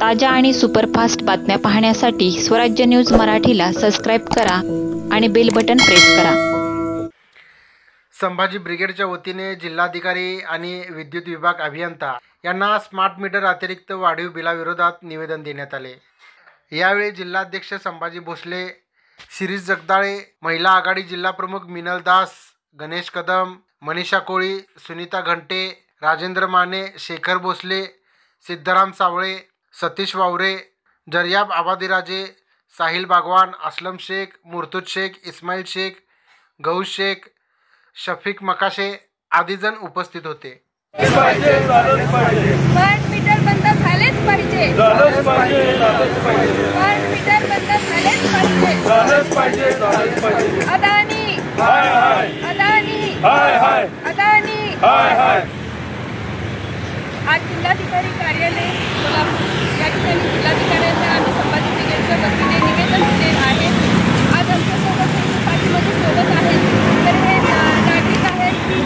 ताज्या आणि सुपरफास्ट बातम्या पाहण्यासाठी स्वराज्य न्यूज मराठीला सबस्क्राईब करा आणि बेल बटन प्रेस करा। संभाजी ब्रिगेडच्या वतीने जिल्हाधिकारी आणि विद्युत विभाग अभियंता यांना स्मार्ट मीटर अतिरिक्त वाढीव बिलाविरोधात निवेदन देण्यात आले। यावेळी जिल्हाध्यक्ष संभाजी भोसले, शिरीष जगदाळे, महिला आघाडी जिल्हा प्रमुख मिनल दास, गणेश कदम, मनीषा कोळी, सुनीता घंटे, राजेंद्र माने, शेखर भोसले, सिद्धराम सावळे, सतीश वावरे, जरियाब आबादीराजे, साहिल बागवान, असलम शेख, मुर्तुज शेख, इस्माईल शेख, गौस शेख, शफीक मकाशे आदी जण उपस्थित होते। स्मार्ट मीटर बंद झालेच पाहिजे। स्मार्ट मीटर बंद झालेच पाहिजे। अदानी हाय हाय, अदानी हाय हाय, अदानी हाय हाय। आज जिल्हाधिकारी कार्यालय सोलापूर या ठिकाणी जिल्हाधिकाऱ्यांना आम्ही संभाजी ब्रिगेडच्या वतीने निवेदन दिले आहे। आज आमच्यासोबत पाठीमध्ये सोबत आहेत, तर हे नागरिक आहेत की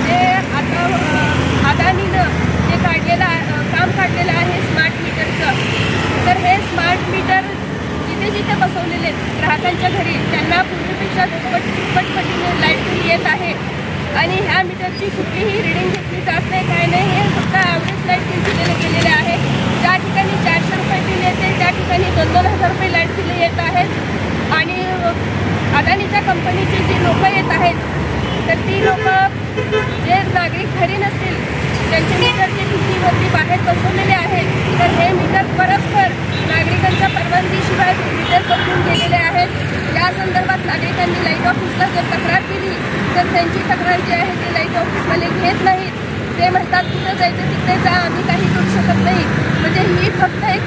जे आता अदानीनं जे काम काढलेलं आहे स्मार्ट मीटरचं, तर हे स्मार्ट मीटर जिथे जिथे बसवलेले आहेत ग्राहकांच्या घरी त्यांना पूर्वीपेक्षा दुप्पट पटीने लाईट बिल येत आहे आणि ह्या मीटरची कुठलीही रिडिंग घेतली जात नाही, काय नाही। हे फक्त ॲव्हरेज लाईट बिल दिलेलं गेलेले आहे। ज्या ठिकाणी 400 रुपये बिल येते त्या ठिकाणी 2,000 रुपये लाईट बिल येत आहेत आणि अदानीच्या कंपनीची जी लोकं येत आहेत तर ती लोकं जे नागरिक घरी नसतील त्यांचे मीटर जे भिंतीवरती बाहेर बसवलेले आहेत, तर हे मीटर परस्पर नागरिकांच्या परवानगीशिवाय मीटर बदलून गेलेले आहेत। या संदर्भात नागरिकांनी लाईट ऑफिसला जर तक्रार केली तर त्यांची तक्रार जी आहे ती लाईट ऑफिसवाले घेत नाहीत। ते म्हणतात कुठं जायचं तिथे जा, आम्ही काही करू शकत नाही। म्हणजे ही फक्त एक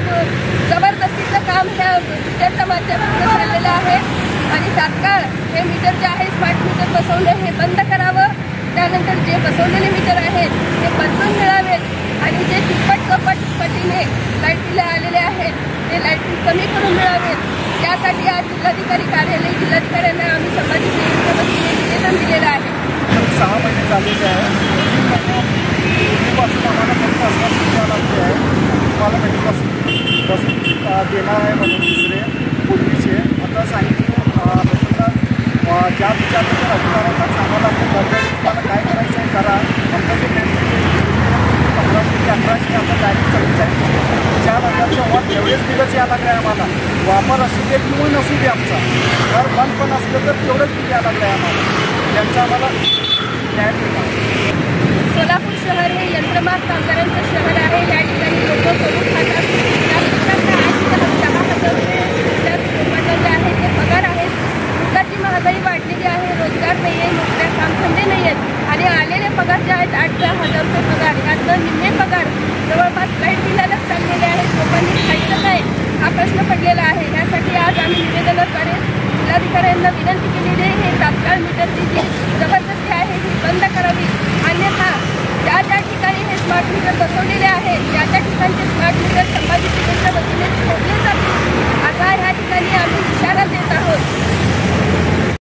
जबरदस्तीचं काम ह्या मीटरच्या माध्यमातून झालेलं आहे आणि तात्काळ हे मीटर जे आहे स्मार्ट मीटर बसवणं हे बंद करावं। त्यानंतर जे बसवलेले मीटर आहेत ते बदलून मिळावेत आणि जे तिप्पट पटीने लाईट बिल आलेले आहेत ते लाईट बिल कमी करून मिळावेत। त्यासाठी आज जिल्हाधिकारी कार्यालय जिल्हाधिकाऱ्यांना आम्ही संभाजी ब्रिगेडच्या वतीने निवेदन दिलेलं आहे। 6 महिने झालेले आहे। पूर्वीपासून आम्हाला फक्त आश्वासन द्यावं लागते आहे, तुम्हाला मेट्रोपासून देणार आहे म्हणून दुसरे पूर्वीचे आता सांगितलं ज्या विचाराच्या अधिकाऱ्यांना सांगावं लागतं गव्हर्नमेंट तुम्हाला काय करायचं आहे करा। आमचं जे 15 ते 11 आता डायरेक्ट 44 4,000च्या वर एवढेच बिलच यायला लागलं आहे आम्हाला। वापर असू दे किंवा नसू दे, आमचा घर बंद पण असलं तर तेवढंच बिल यायला लागलं आहे आम्हाला। त्यांचा आम्हाला न्याय मिळणार। सोलापूर शहर हे यंत्रमाग कामगारांचं शहर आहे। या ठिकाणी लोक करून खातात। त्या लोकांना 10,000 रुपये जे आहे ते पगार आहेत। रोजगारची महागाई वाढलेली आहे, रोजगार नाही आहे, नोकऱ्या कामधंदे नाही आहेत आणि आलेले पगार जे आहेत 8,000 रुपये पगार, यातनं निम्मे पगार जवळपास लाईट बिलालाच चाललेले आहेत। लोकांनी खायचं काय हा प्रश्न पडलेला आहे। यासाठी आज आम्ही निवेदनाद्वारे जिल्हाधिकाऱ्यांना विनंती केलेली आहे, हे तात्काळ मीटरची जी जबरदस्ती आहे ही बंद करावी, अन्यथा ज्या ज्या ठिकाणी हे स्मार्ट मीटर बसवलेले आहेत त्या त्या ठिकाणचे स्मार्ट मीटर संभाजी ब्रिगेडच्या वतीने फोडले जातील असा ह्या ठिकाणी आम्ही इशारा देत आहोत।